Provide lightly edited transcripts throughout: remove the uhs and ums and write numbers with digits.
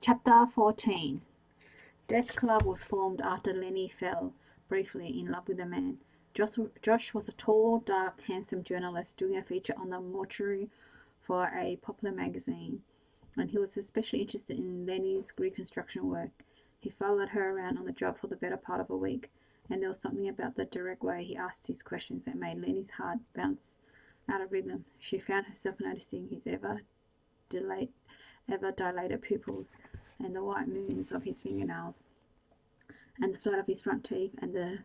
Chapter 14. Death Club was formed after Lenny fell briefly in love with a man. Josh was a tall, dark, handsome journalist doing a feature on the mortuary for a popular magazine, and he was especially interested in Lenny's reconstruction work. He followed her around on the job for the better part of a week, and there was something about the direct way he asked his questions that made Lenny's heart bounce out of rhythm. She found herself noticing his ever dilated pupils, and the white moons of his fingernails, and the flat of his front teeth, and the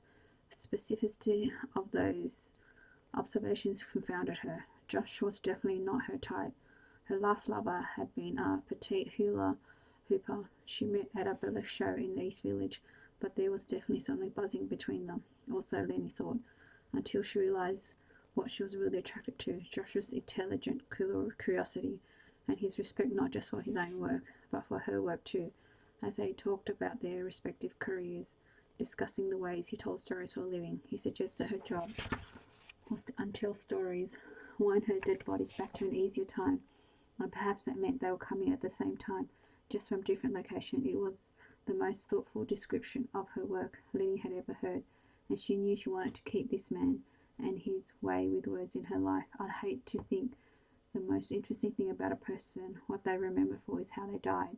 specificity of those observations confounded her. Josh was definitely not her type. Her last lover had been a petite hula hooper she met at a burlesque show in the East Village, but there was definitely something buzzing between them. Also, Lenny thought, until she realized what she was really attracted to: Josh's intelligent curiosity, and his respect not just for his own work, but for her work too. As they talked about their respective careers, discussing the ways he told stories for a living, he suggested her job was to untell stories, wind her dead bodies back to an easier time, and perhaps that meant they were coming at the same time, just from different locations. It was the most thoughtful description of her work Lenny had ever heard, and she knew she wanted to keep this man and his way with words in her life. I'd hate to think the most interesting thing about a person, what they remember for, is how they died,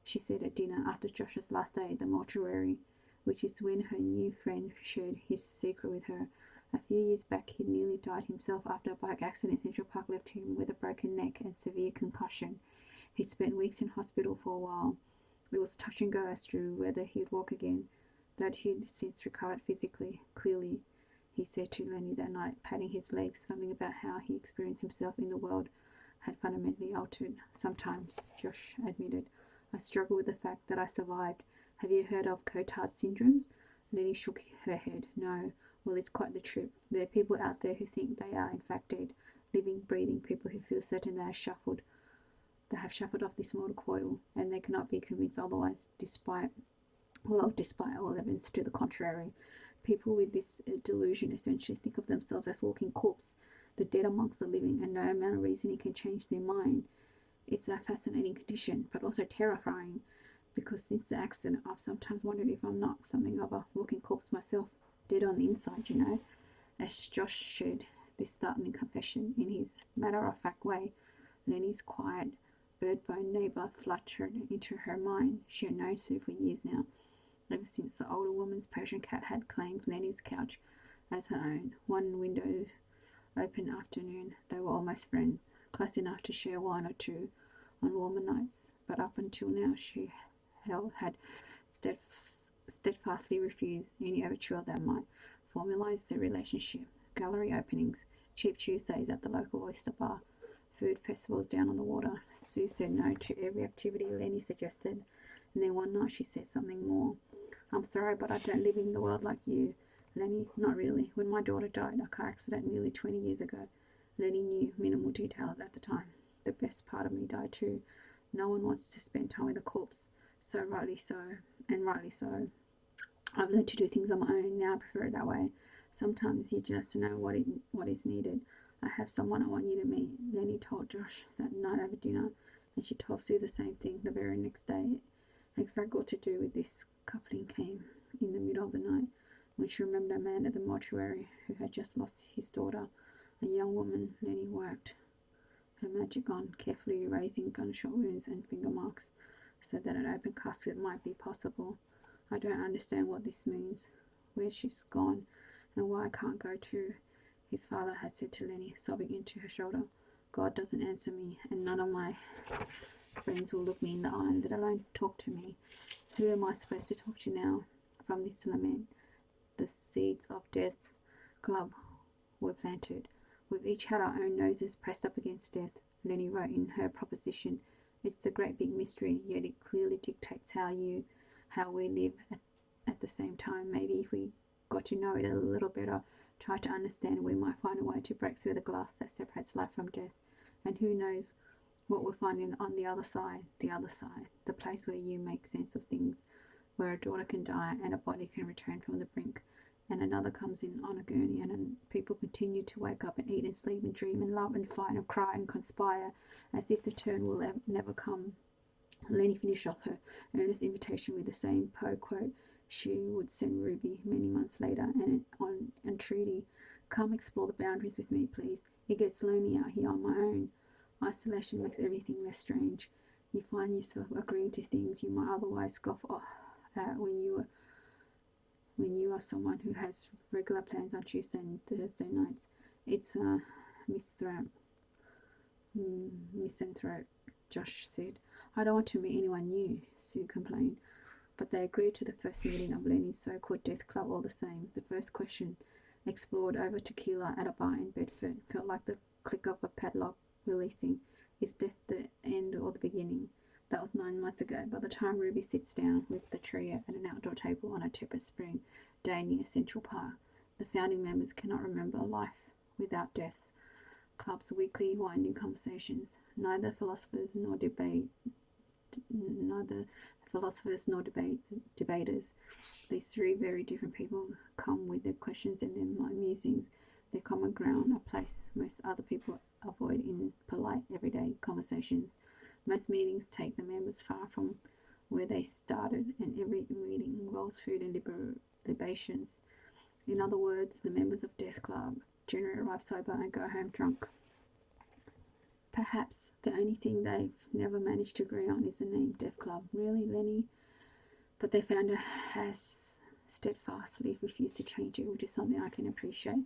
she said at dinner after Josh's last day at the mortuary, which is when her new friend shared his secret with her. A few years back, he nearly died himself after a bike accident in Central Park left him with a broken neck and severe concussion. He'd spent weeks in hospital for a while. It was touch and go as to whether he'd walk again, though he'd since recovered physically. Clearly, he said to Lenny that night, patting his legs, something about how he experienced himself in the world had fundamentally altered. Sometimes, Josh admitted, I struggle with the fact that I survived. Have you heard of Cotard's syndrome? Lenny shook her head. No. Well, it's quite the trip. There are people out there who think they are in fact dead, living, breathing, people who feel certain they have shuffled off this mortal coil, and they cannot be convinced otherwise, despite all evidence to the contrary. People with this delusion essentially think of themselves as walking corpses, the dead amongst the living, and no amount of reasoning can change their mind. It's a fascinating condition, but also terrifying, because since the accident, I've sometimes wondered if I'm not something of a walking corpse myself, dead on the inside, you know. As Josh shared this startling confession in his matter-of-fact way, Lenny's quiet, bird-bone neighbour fluttered into her mind. She had known Sue for years now, ever since the older woman's Persian cat had claimed Lenny's couch as her own. One window open afternoon, they were almost friends, close enough to share wine or two on warmer nights, but up until now she had steadfastly refused any overture that might formalize their relationship. Gallery openings, cheap Tuesdays at the local oyster bar, food festivals down on the water. Sue said no to every activity Lenny suggested, and then one night she said something more. I'm sorry, but I don't live in the world like you, Lenny. Not really. When my daughter died, a car accident nearly 20 years ago, Lenny knew minimal details at the time. The best part of me died too. No one wants to spend time with a corpse. So rightly so, and rightly so. I've learned to do things on my own. Now I prefer it that way. Sometimes you just know what is needed. I have someone I want you to meet, Lenny told Josh that night over dinner, and she told Sue the same thing the very next day. Exactly what to do with this coupling came in the middle of the night, when she remembered a man at the mortuary who had just lost his daughter, a young woman. Lenny worked her magic on, carefully erasing gunshot wounds and finger marks, so that an open casket might be possible. I don't understand what this means, where she's gone, and why I can't go too, his father had said to Lenny, sobbing into her shoulder. God doesn't answer me, and none of my friends will look me in the eye, let alone talk to me. Who am I supposed to talk to now? From this lament, the seeds of Death Club were planted. We've each had our own noses pressed up against death, Lenny wrote in her proposition. It's the great big mystery, yet it clearly dictates how we live at the same time. Maybe if we got to know it a little better, try to understand, we might find a way to break through the glass that separates life from death. And who knows what we'll find on the other side, the place where you make sense of things, where a daughter can die and a body can return from the brink, and another comes in on a gurney, and people continue to wake up and eat and sleep and dream and love and fight and cry and conspire as if the turn will never come. Lenny finished off her earnest invitation with the same Poe quote she would send Ruby many months later, and on entreaty, "Come explore the boundaries with me, please. It gets lonely out here on my own. Isolation makes everything less strange. You find yourself agreeing to things you might otherwise scoff at when you are someone who has regular plans on Tuesday and Thursday nights. It's a misanthrope," Josh said. "I don't want to meet anyone new," Sue complained. But they agreed to the first meeting of Lenny's so-called death club all the same. The first question, explored over tequila at a bar in Bedford, felt like the click of a padlock releasing. Is death the end or the beginning? That was 9 months ago. By the time Ruby sits down with the trio at an outdoor table on a tepid spring day near Central Park, the founding members cannot remember life without death. Club's weekly winding conversations. Neither philosophers nor debaters. These three very different people come with their questions and their musings, their common ground, a place most other people avoid in polite, everyday conversations. Most meetings take the members far from where they started, and every meeting involves food and libations. In other words, the members of Death Club generally arrive sober and go home drunk. Perhaps the only thing they've never managed to agree on is the name Death Club. Really, Lenny? But their founder has steadfastly refused to change it, which is something I can appreciate.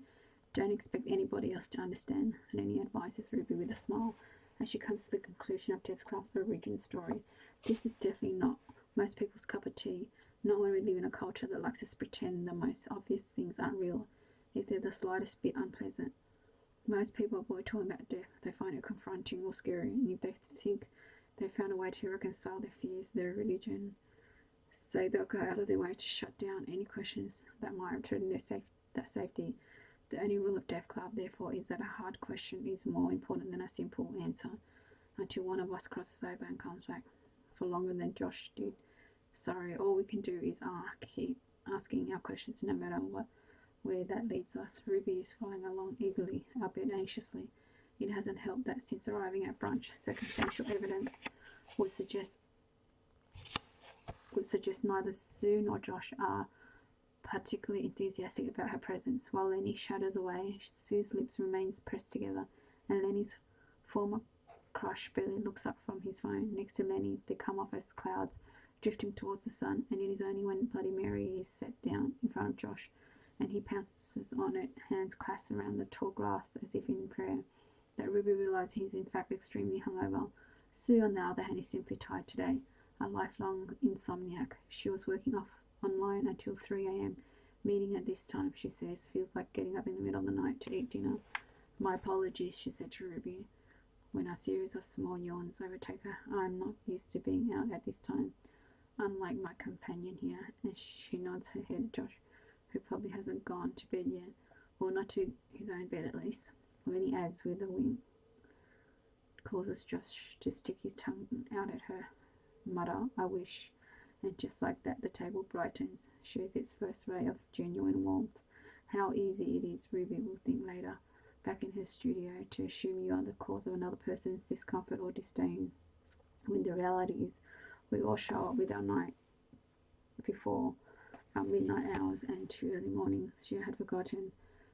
Don't expect anybody else to understand, Lenny advises Ruby with a smile as she comes to the conclusion of Death Club's origin story. This is definitely not most people's cup of tea, not when we live in a culture that likes to pretend the most obvious things aren't real, if they're the slightest bit unpleasant. Most people avoid talking about death. They find it confronting or scary, and if they think they've found a way to reconcile their fears, their religion, so they'll go out of their way to shut down any questions that might threaten their safety. The only rule of Death Club, therefore, is that a hard question is more important than a simple answer, until one of us crosses over and comes back for longer than Josh did. Sorry, all we can do is keep asking our questions, no matter where that leads us. Ruby is following along eagerly, albeit anxiously. It hasn't helped that since arriving at brunch, circumstantial evidence would suggest neither Sue nor Josh are particularly enthusiastic about her presence. While Lenny shadows away, Sue's lips remain pressed together, and Lenny's former crush barely looks up from his phone. Next to Lenny, they come off as clouds drifting towards the sun, and it is only when Bloody Mary is set down in front of Josh and he pounces on it, hands clasped around the tall grass as if in prayer, that Ruby realizes he's in fact extremely hungover. Sue, on the other hand, is simply tired today, a lifelong insomniac. She was working online until 3 a.m. Meeting at this time, she says, feels like getting up in the middle of the night to eat dinner. My apologies, she said to Ruby, when a series of small yawns overtake her. I'm not used to being out at this time, unlike my companion here, and she nods her head at Josh, who probably hasn't gone to bed yet, or not to his own bed at least. Then he adds with a wink, causes Josh to stick his tongue out at her, mutter, I wish, and just like that the table brightens, shows its first ray of genuine warmth. How easy it is, Ruby will think later, back in her studio, to assume you are the cause of another person's discomfort or disdain, when the reality is we all show up with our night before, our midnight hours and 2 early mornings. She had forgotten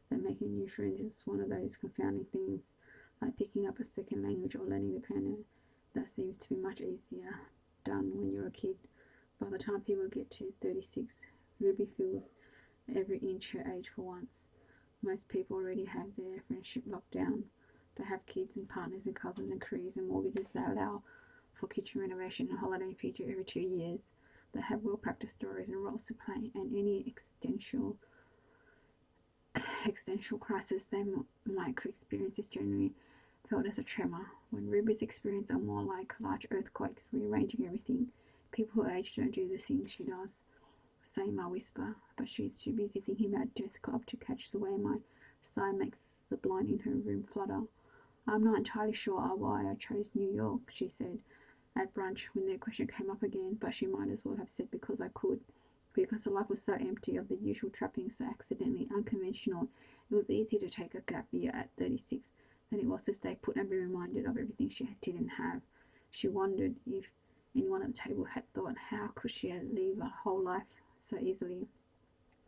that making new friends is one of those confounding things, like picking up a second language or learning the piano, that seems to be much easier done when you're a kid. By the time people get to 36, Ruby feels every inch her age for once. Most people already have their friendship locked down. They have kids and partners and cousins and careers and mortgages that allow for kitchen renovation and holiday in Fiji every 2 years. They have well-practiced stories and roles to play, and any existential crisis they might experience is generally felt as a tremor, when Ruby's experiences are more like large earthquakes, rearranging everything. People who age don't do the things she does. Same, I whisper, but she's too busy thinking about Death Club to catch the way my sigh makes the blind in her room flutter. I'm not entirely sure why I chose New York, she said at brunch when their question came up again, but she might as well have said because I could. Because her life was so empty of the usual trappings, so accidentally unconventional, it was easy to take a gap year at 36 than it was to stay put and be reminded of everything she didn't have. She wondered if Anyone at the table had thought, how could she leave a whole life so easily?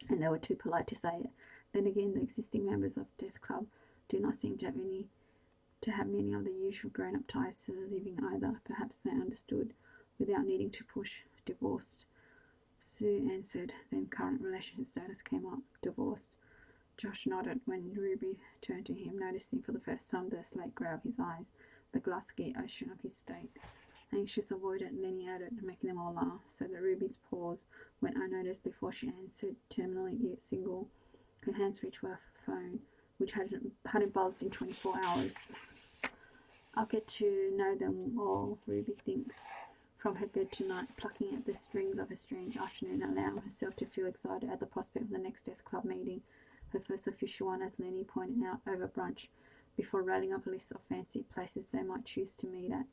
And they were too polite to say it. Then again, the existing members of Death Club do not seem to have many of the usual grown-up ties to the living either. Perhaps they understood without needing to push. Divorced, Sue answered. Then current relationship status came up. Divorced. Josh nodded when Ruby turned to him, noticing for the first time the slate grey of his eyes, the glassy ocean of his state. Anxious, avoidant, Lenny added, making them all laugh, so that Ruby's pause went unnoticed before she answered, terminally yet single. Her hands reached for her phone, which hadn't buzzed in 24 hours. I'll get to know them all, Ruby thinks, from her bed tonight, plucking at the strings of a strange afternoon, allowing herself to feel excited at the prospect of the next Death Club meeting, her first official one, as Lenny pointed out, over brunch, before rattling off a list of fancy places they might choose to meet at.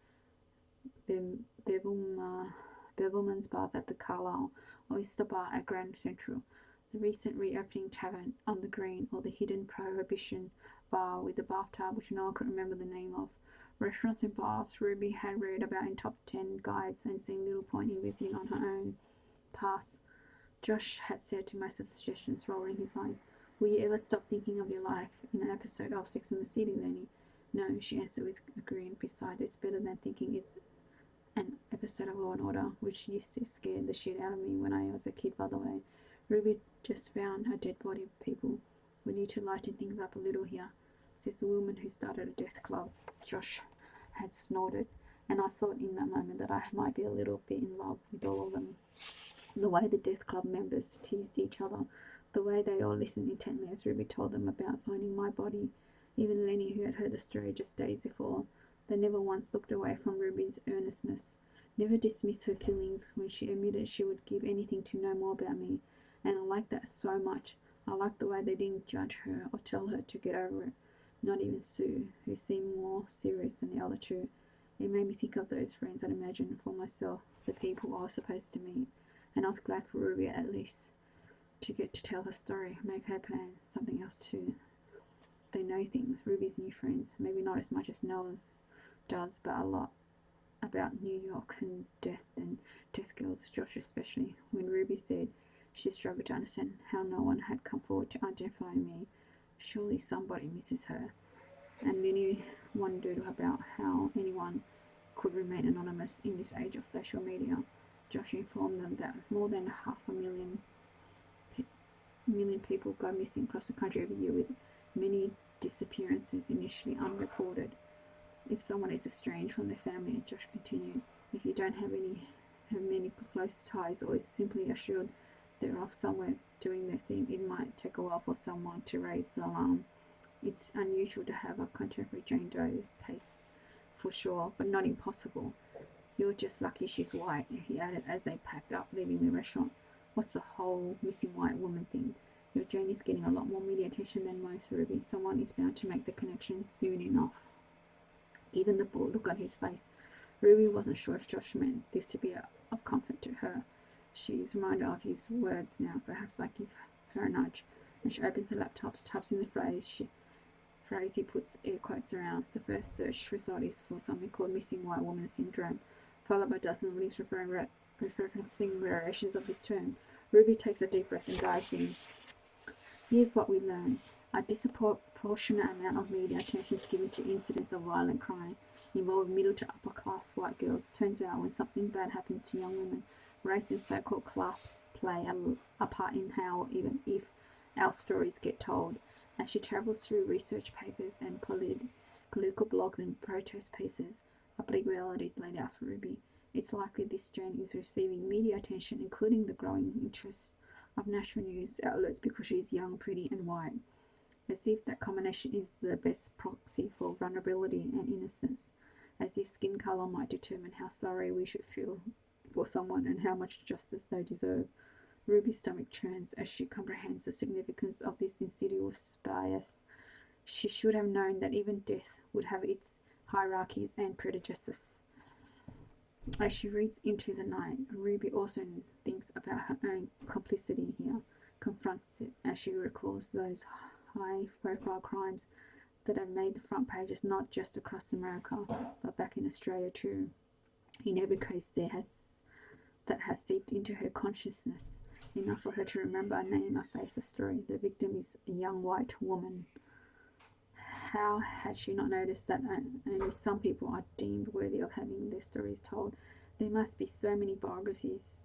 Bevelman's Bars at the Carlisle, Oyster Bar at Grand Central, the recent reopening tavern on the Green, or the hidden Prohibition Bar with the bathtub which no one could remember the name of. Restaurants and bars Ruby had read about in top 10 guides and seen little point in visiting on her own. Pass, Josh had said to most of the suggestions, rolling his eyes. Will you ever stop thinking of your life in an episode of Sex and the City, Lenny? No, she answered with a grin. Besides, it's better than thinking it's an episode of Law and Order, which used to scare the shit out of me when I was a kid, by the way. Ruby just found a dead body, people. We need to lighten things up a little here, says the woman who started a death club. Josh had snorted, and I thought in that moment that I might be a little bit in love with all of them. The way the death club members teased each other, the way they all listened intently as Ruby told them about finding my body, even Lenny, who had heard the story just days before. They never once looked away from Ruby's earnestness, never dismissed her feelings when she admitted she would give anything to know more about me, and I liked that so much. I liked the way they didn't judge her or tell her to get over it, not even Sue, who seemed more serious than the other two. It made me think of those friends I'd imagined for myself, the people I was supposed to meet, and I was glad for Ruby at least to get to tell her story, make her plans, something else too. They know things, Ruby's new friends, maybe not as much as Noah's does, but a lot about New York and death girls, Josh especially. When Ruby said she struggled to understand how no one had come forward to identify me, surely somebody misses her. And Lenny wondered about how anyone could remain anonymous in this age of social media. Josh informed them that more than 500,000 people go missing across the country every year, with many disappearances initially unreported. If someone is estranged from their family, Josh continued, if you don't have many close ties, or is simply assured they're off somewhere doing their thing, it might take a while for someone to raise the alarm. It's unusual to have a contemporary Jane Doe case, for sure, but not impossible. You're just lucky she's white, he added as they packed up, leaving the restaurant. What's the whole missing white woman thing? Your Jane is getting a lot more media attention than most, Ruby. Someone is bound to make the connection soon enough. Given the bored look on his face, Ruby wasn't sure if Josh meant this to be of comfort to her. She's reminded of his words now. Perhaps I give her a nudge. And she opens her laptop, types in the phrase he puts air quotes around. The first search result is for something called missing white woman syndrome, followed by dozens of links referencing variations of this term. Ruby takes a deep breath and dives in. Here's what we learn. A disproportionate amount of media attention is given to incidents of violent crime involving middle to upper class white girls. Turns out when something bad happens to young women, race and so-called class play a part in how, even if, our stories get told. As she travels through research papers and political blogs and protest pieces, a bleak reality is laid out for Ruby. It's likely this Jane is receiving media attention, including the growing interest of national news outlets, because she is young, pretty, and white. As if that combination is the best proxy for vulnerability and innocence. As if skin colour might determine how sorry we should feel for someone and how much justice they deserve. Ruby's stomach churns as she comprehends the significance of this insidious bias. She should have known that even death would have its hierarchies and prejudices. As she reads into the night, Ruby also thinks about her own complicity here, confronts it as she recalls those high-profile crimes that have made the front pages not just across America, but back in Australia too. in every case that has seeped into her consciousness, enough for her to remember a name, a face, a story. The victim is a young white woman. How had she not noticed that only some people are deemed worthy of having their stories told? There must be so many biographies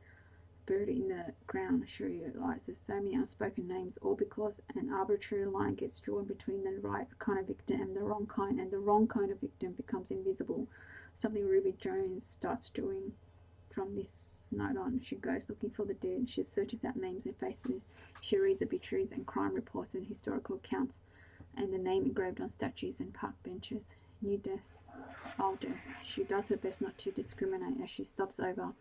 buried in the ground, she realizes, so many unspoken names, all because an arbitrary line gets drawn between the right kind of victim and the wrong kind, and the wrong kind of victim becomes invisible. Something Ruby Jones starts doing. From this night on, she goes looking for the dead. She searches out names and faces. She reads obituaries and crime reports and historical accounts, and the name engraved on statues and park benches. New deaths, old death. She does her best not to discriminate as she stops over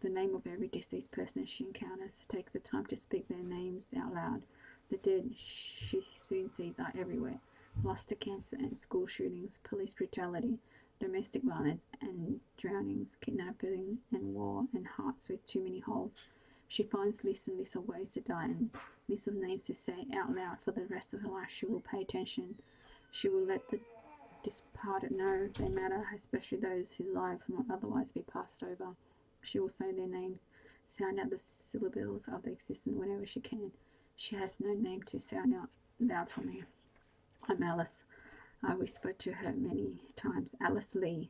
the name of every deceased person she encounters, takes the time to speak their names out loud. The dead she soon sees are everywhere. Lost to cancer and school shootings, police brutality, domestic violence and drownings, kidnapping and war, and hearts with too many holes. She finds lists and lists of ways to die and lists of names to say out loud for the rest of her life. She will pay attention. She will let the departed know they matter, especially those whose lives might otherwise be passed over. She will say their names, sound out the syllables of their existence whenever she can. She has no name to sound out loud for me. I'm Alice. I whispered to her many times, Alice Lee,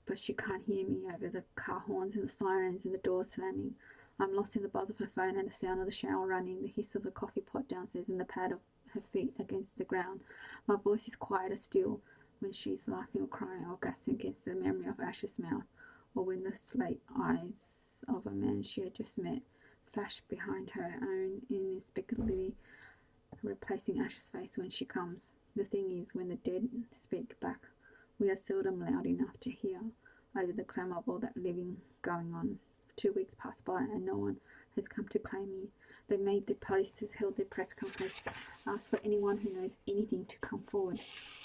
but she can't hear me over the car horns and the sirens and the doors slamming. I'm lost in the buzz of her phone and the sound of the shower running, the hiss of the coffee pot downstairs and the pad of her feet against the ground. My voice is quieter still when she's laughing or crying or gasping against the memory of Ash's mouth, or when the slate eyes of a man she had just met flashed behind her own inexplicably, replacing Ash's face when she comes. The thing is, when the dead speak back, we are seldom loud enough to hear over the clamour of all that living going on. 2 weeks pass by and no one has come to claim me. They made their posters, held their press conferences, asked for anyone who knows anything to come forward.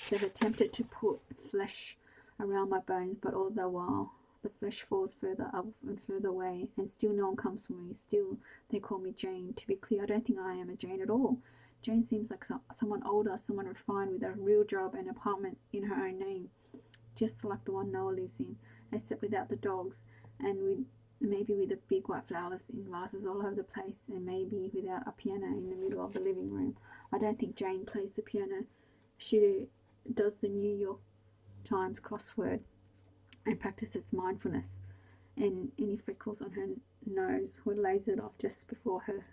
They've attempted to put flesh around my bones, but all the while the flesh falls further up and further away, and still no one comes for me. Still they call me Jane. To be clear, I don't think I am a Jane at all. Jane seems like someone older, someone refined with a real job and apartment in her own name, just like the one Noah lives in, except without the dogs, and maybe with the big white flowers in vases all over the place, and maybe without a piano in the middle of the living room. I don't think Jane plays the piano. She does the New York Times crossword and practices mindfulness, and any freckles on her nose were lasered off just before her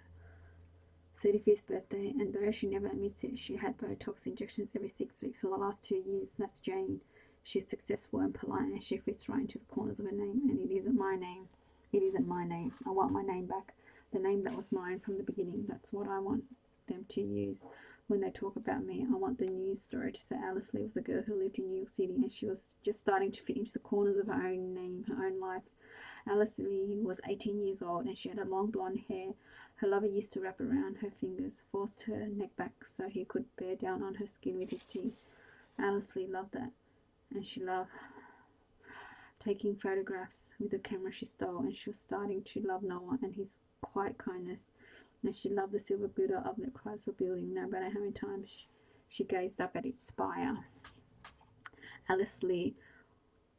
35th birthday, and though she never admits it, she had Botox injections every 6 weeks for the last 2 years. That's Jane. She's successful and polite, and she fits right into the corners of her name, and it isn't my name. It isn't my name. I want my name back. The name that was mine from the beginning. That's what I want them to use when they talk about me. I want the news story to say Alice Lee was a girl who lived in New York City, and she was just starting to fit into the corners of her own name, her own life. Alice Lee was 18 years old, and she had a long blonde hair. Her lover used to wrap around her fingers, forced her neck back so he could bear down on her skin with his teeth. Alice Lee loved that, and she loved taking photographs with the camera she stole, and she was starting to love Noah and his quiet kindness, and she loved the silver glitter of the Chrysler building, no matter how many times she gazed up at its spire. Alice Lee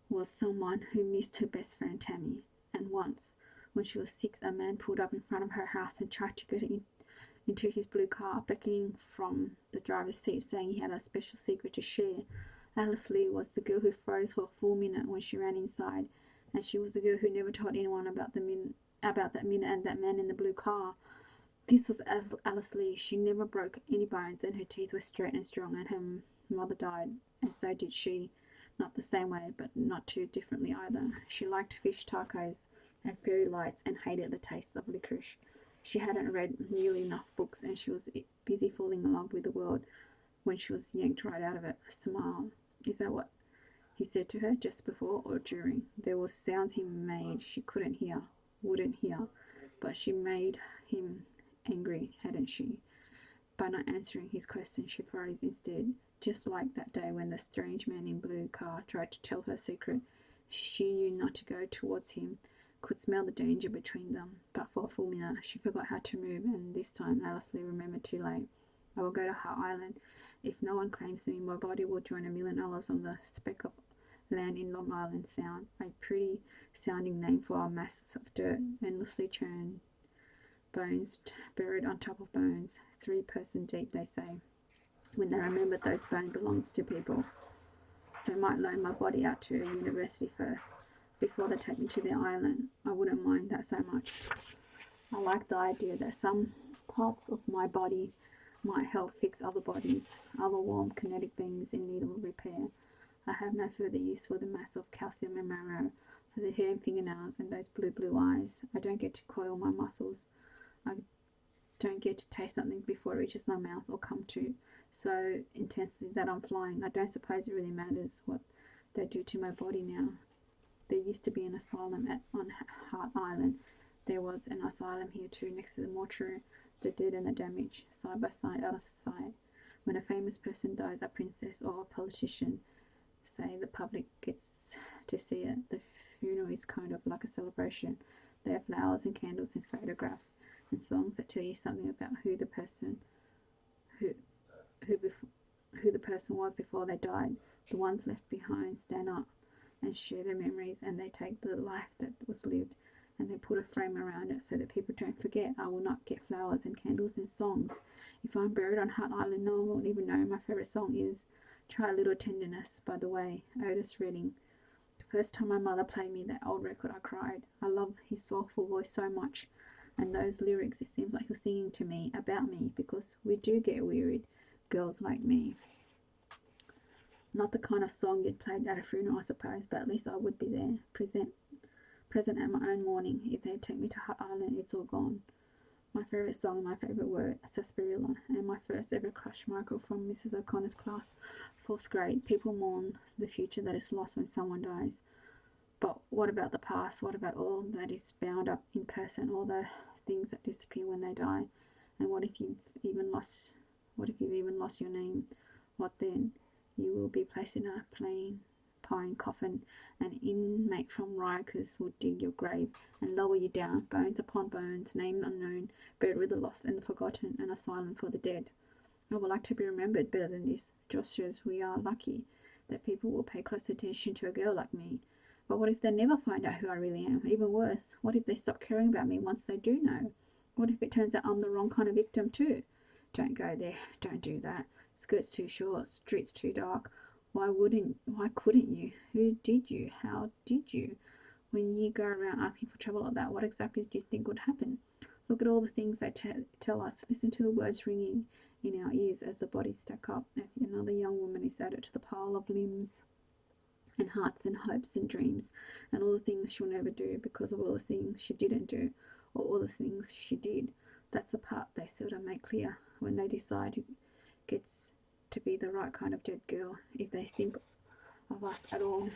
was someone who missed her best friend Tammy, and once, when she was 6, a man pulled up in front of her house and tried to get into his blue car, beckoning from the driver's seat, saying he had a special secret to share. Alice Lee was the girl who froze for a full minute when she ran inside, and she was the girl who never told anyone about that minute and that man in the blue car. This was Alice Lee. She never broke any bones, and her teeth were straight and strong, and her mother died, and so did she. Not the same way, but not too differently either. She liked fish tacos and fairy lights and hated the taste of licorice. She hadn't read nearly enough books, and she was busy falling in love with the world when she was yanked right out of it. A smile. Is that what he said to her just before or during? There were sounds he made she couldn't hear, wouldn't hear, but she made him angry, hadn't she? By not answering his question, she froze instead, just like that day when the strange man in blue car tried to tell her secret. She knew not to go towards him, could smell the danger between them, but for a full minute she forgot how to move, and this time Alice Lee remembered too late. I will go to Hart Island. If no one claims me, my body will join $1 million on the spec of land in Long Island Sound, a pretty sounding name for a mass of dirt, endlessly churned, bones buried on top of bones, 3-person deep, they say. When they remember those bones belongs to people, they might loan my body out to a university first, before they take me to their island. I wouldn't mind that so much. I like the idea that some parts of my body might help fix other bodies, other warm kinetic beings in need of repair. I have no further use for the mass of calcium and marrow, for the hair and fingernails, and those blue eyes. I don't get to coil my muscles. I don't get to taste something before it reaches my mouth or come to so intensely that I'm flying. I don't suppose it really matters what they do to my body now. There used to be an asylum on Hart Island. There was an asylum here too, next to the mortuary. The dead and the damaged, side by side, out of sight. When a famous person dies, a princess or a politician, say the public gets to see it. The funeral is kind of like a celebration. They have flowers and candles and photographs and songs that tell you something about who the person was before they died. The ones left behind stand up and share their memories, and they take the life that was lived and they put a frame around it so that people don't forget. I will not get flowers and candles and songs. If I'm buried on Hart Island, no one will even know my favourite song is Try a Little Tenderness, by the way, Otis Redding. The first time my mother played me that old record, I cried. I love his soulful voice so much, and those lyrics, it seems like he was singing to me, about me, because we do get wearied, girls like me. Not the kind of song you'd play at a funeral, I suppose, but at least I would be there, present at my own mourning. If they take me to Hart Island, it's all gone. My favourite song and my favourite word, sarsaparilla, and my first ever crush, Michael, from Mrs. O'Connor's class, 4th grade. People mourn the future that is lost when someone dies. But what about the past? What about all that is bound up in person, all the things that disappear when they die? And what if you've even lost your name? What then? You will be placed in a plain pine coffin. An inmate from Rikers will dig your grave and lower you down, bones upon bones, name unknown, buried with the lost and the forgotten, an asylum for the dead. I would like to be remembered better than this. Josh says we are lucky that people will pay close attention to a girl like me. But what if they never find out who I really am? Even worse, what if they stop caring about me once they do know? What if it turns out I'm the wrong kind of victim too? Don't go there. Don't do that. Skirts too short, streets too dark. Why couldn't you? Who did you? How did you? When you go around asking for trouble like that, what exactly do you think would happen? Look at all the things they tell us. Listen to the words ringing in our ears as the bodies stack up, as another young woman is added to the pile of limbs and hearts and hopes and dreams, and all the things she'll never do because of all the things she didn't do, or all the things she did. That's the part they seldom make clear when they decide who gets to be the right kind of dead girl, if they think of us at all.